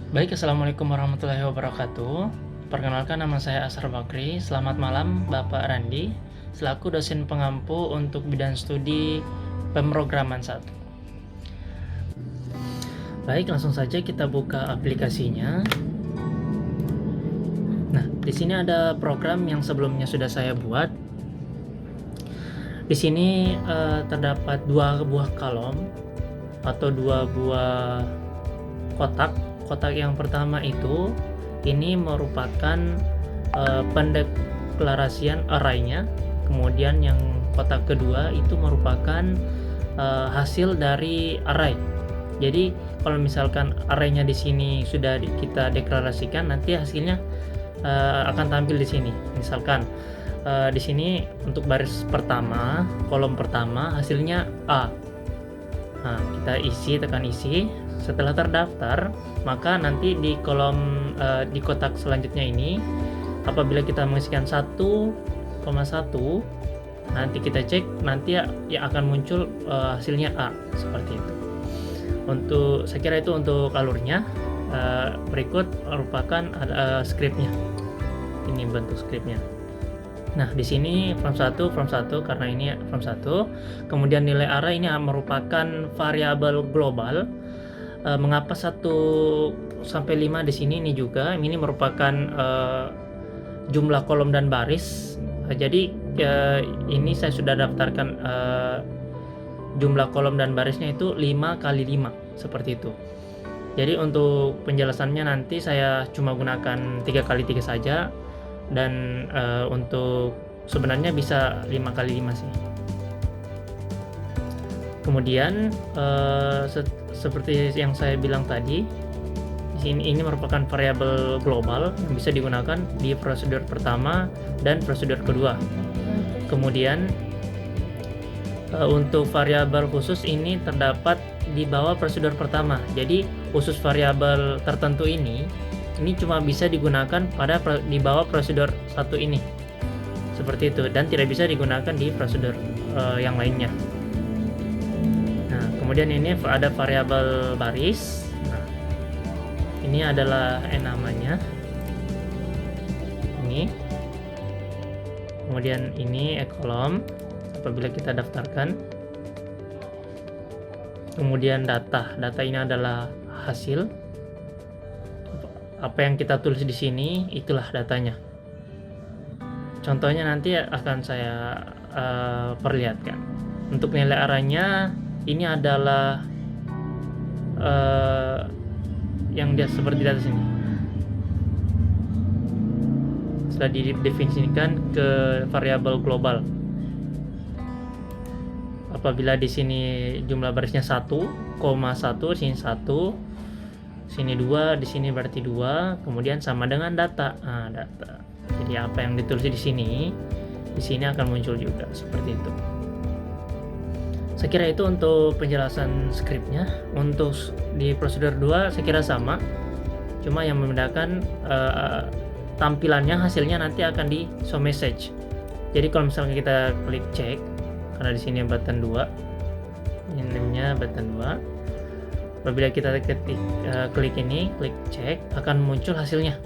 Baik, Assalamualaikum warahmatullahi wabarakatuh. Perkenalkan, nama saya Asar Bakri. Selamat malam Bapak Randi, selaku dosen pengampu untuk bidang studi pemrograman 1. Baik, langsung saja kita buka aplikasinya. Nah, di sini ada program yang sebelumnya sudah saya buat. Di sini terdapat dua buah kolom atau dua buah kotak. Kotak yang pertama itu ini merupakan pendeklarasian array-nya. Kemudian yang kotak kedua itu merupakan hasil dari array. Jadi kalau misalkan array-nya di sini sudah kita deklarasikan, nanti hasilnya akan tampil di sini. Misalkan di sini untuk baris pertama, kolom pertama hasilnya A. Nah, kita tekan isi. Setelah terdaftar, maka nanti di kolom di kotak selanjutnya ini, apabila kita mengisikan 1,1, nanti kita cek, nanti ya akan muncul hasilnya A seperti itu. Saya kira itu untuk alurnya. Berikut merupakan skripnya. Ini bentuk skripnya. Nah, di sini from 1 karena ini from 1. Kemudian nilai array ini merupakan variabel global. Mengapa 1 sampai 5 di sini? Ini juga ini merupakan jumlah kolom dan baris. Jadi ini saya sudah daftarkan jumlah kolom dan barisnya itu 5 kali 5 seperti itu. Jadi untuk penjelasannya nanti saya cuma gunakan 3 kali 3 saja, dan untuk sebenarnya bisa 5 kali 5 sih. Kemudian seperti yang saya bilang tadi, di sini ini merupakan variabel global yang bisa digunakan di prosedur pertama dan prosedur kedua. Kemudian untuk variabel khusus ini terdapat di bawah prosedur pertama. Jadi khusus variabel tertentu ini cuma bisa digunakan di bawah prosedur 1 ini. Seperti itu, dan tidak bisa digunakan di prosedur yang lainnya. Nah, kemudian ini ada variabel baris. Nah, ini adalah namanya. Ini. Kemudian ini kolom apabila kita daftarkan. Kemudian data ini adalah hasil. Apa yang kita tulis di sini itulah datanya. Contohnya nanti akan saya perlihatkan. Untuk nilai arahnya ini adalah yang dia seperti di atas ini. Sudah didefinisikan ke variabel global. Apabila di sini jumlah barisnya 1,1, sini 1, sini 2, di sini berarti 2, kemudian sama dengan data. Nah, data. Jadi apa yang ditulis di sini akan muncul juga seperti itu. Saya kira itu untuk penjelasan skripnya. Untuk di prosedur 2 saya kira sama. Cuma yang membedakan tampilannya, hasilnya nanti akan di show message. Jadi kalau misalnya kita klik cek, karena di sini button 2. Ini namanya button 2. Apabila kita klik ini, klik cek, akan muncul hasilnya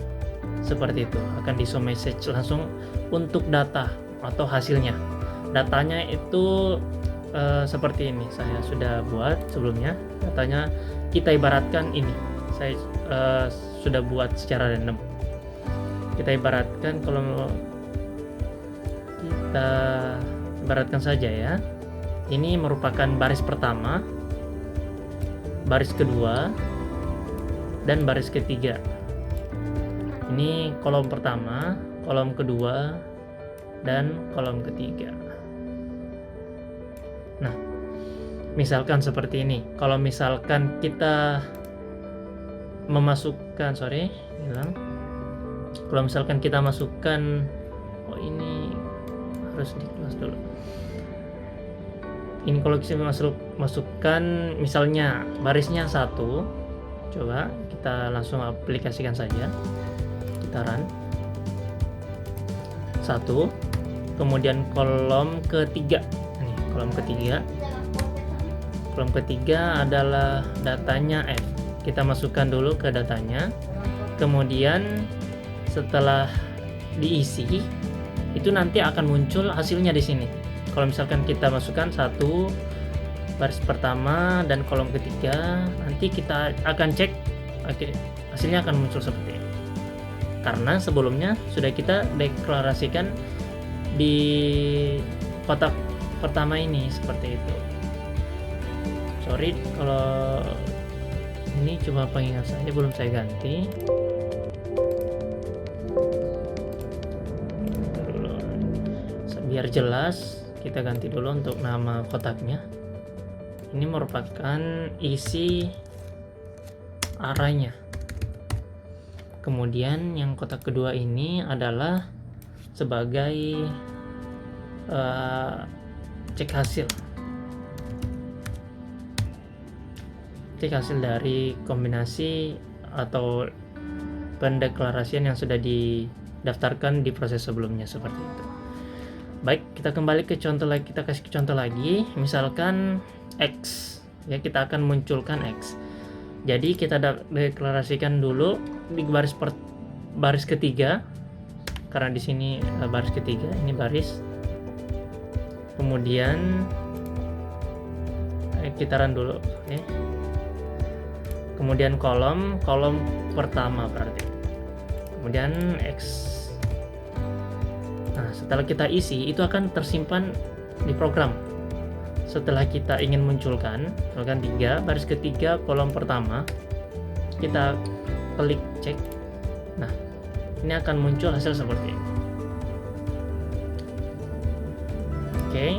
seperti itu, akan di show message langsung untuk data atau hasilnya. Datanya itu seperti ini, saya sudah buat sebelumnya. Datanya kita ibaratkan ini, saya sudah buat secara random. Kita ibaratkan, kalau kita ibaratkan saja ya, ini merupakan baris pertama, baris kedua, dan baris ketiga. Ini kolom pertama, kolom kedua, dan kolom ketiga. Nah, misalkan seperti ini. Kalau misalkan kita memasukkan, kalau misalkan kita masukkan, ini harus di close dulu. Ini kalau kita masukkan misalnya barisnya 1, coba kita langsung aplikasikan saja. Kita run 1, kemudian kolom ketiga. Ini kolom ketiga adalah datanya F. kita masukkan dulu ke datanya, kemudian setelah diisi itu nanti akan muncul hasilnya di sini. Kalau misalkan kita masukkan satu baris pertama dan kolom ketiga, nanti kita akan cek hasilnya akan muncul seperti ini, karena sebelumnya sudah kita deklarasikan di kotak pertama ini seperti itu. Sorry kalau ini cuma pengingat saja, belum saya ganti. Dulu, biar jelas kita ganti dulu untuk nama kotaknya. Ini merupakan isi arraynya. Kemudian yang kotak kedua ini adalah sebagai cek hasil dari kombinasi atau pendeklarasian yang sudah didaftarkan di proses sebelumnya seperti itu. Baik, kita kembali ke contoh lagi, kita kasih contoh lagi. Misalkan X, ya, kita akan munculkan X. Jadi kita deklarasikan dulu di baris ketiga, karena di sini baris ketiga, ini baris. Kemudian kita run dulu, oke. Kemudian kolom pertama berarti. Kemudian X. Nah, setelah kita isi itu akan tersimpan di program. Setelah kita ingin munculkan, misalkan 3 baris ketiga kolom pertama, kita klik cek. Nah, ini akan muncul hasil seperti ini. Oke,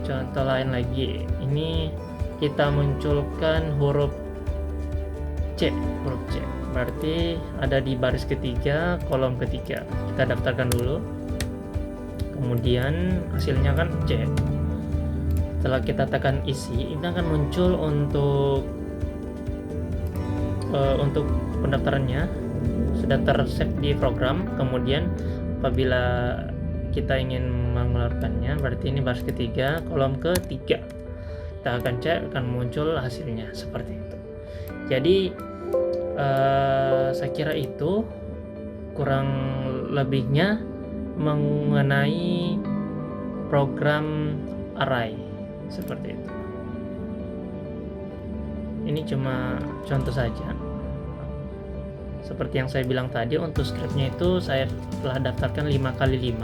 contoh lain lagi. Ini kita munculkan huruf C. Berarti ada di baris ketiga kolom ketiga. Kita daftarkan dulu. Kemudian hasilnya kan C. Setelah kita tekan isi, ini akan muncul untuk pendaftarannya sudah tersave di program. Kemudian apabila kita ingin mengeluarkannya, berarti ini baris ketiga kolom ketiga, kita akan cek, akan muncul hasilnya seperti itu. Jadi saya kira itu kurang lebihnya mengenai program array seperti itu. Ini cuma contoh saja. Seperti yang saya bilang tadi, untuk scriptnya itu saya telah daftarkan 5x5,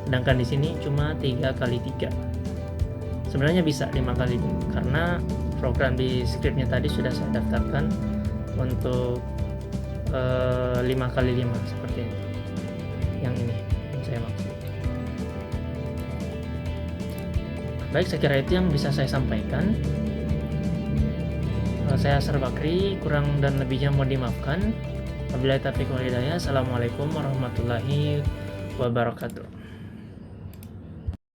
sedangkan di sini cuma 3x3. Sebenarnya bisa 5x5 karena program di scriptnya tadi sudah saya daftarkan untuk 5x5 seperti itu. Yang ini yang saya maksud. Baik, saya kira itu yang bisa saya sampaikan. Saya Asar Bakri, kurang dan lebihnya mohon dimaafkan. Wabillahi taufiq wal hidayah. Assalamualaikum warahmatullahi wabarakatuh.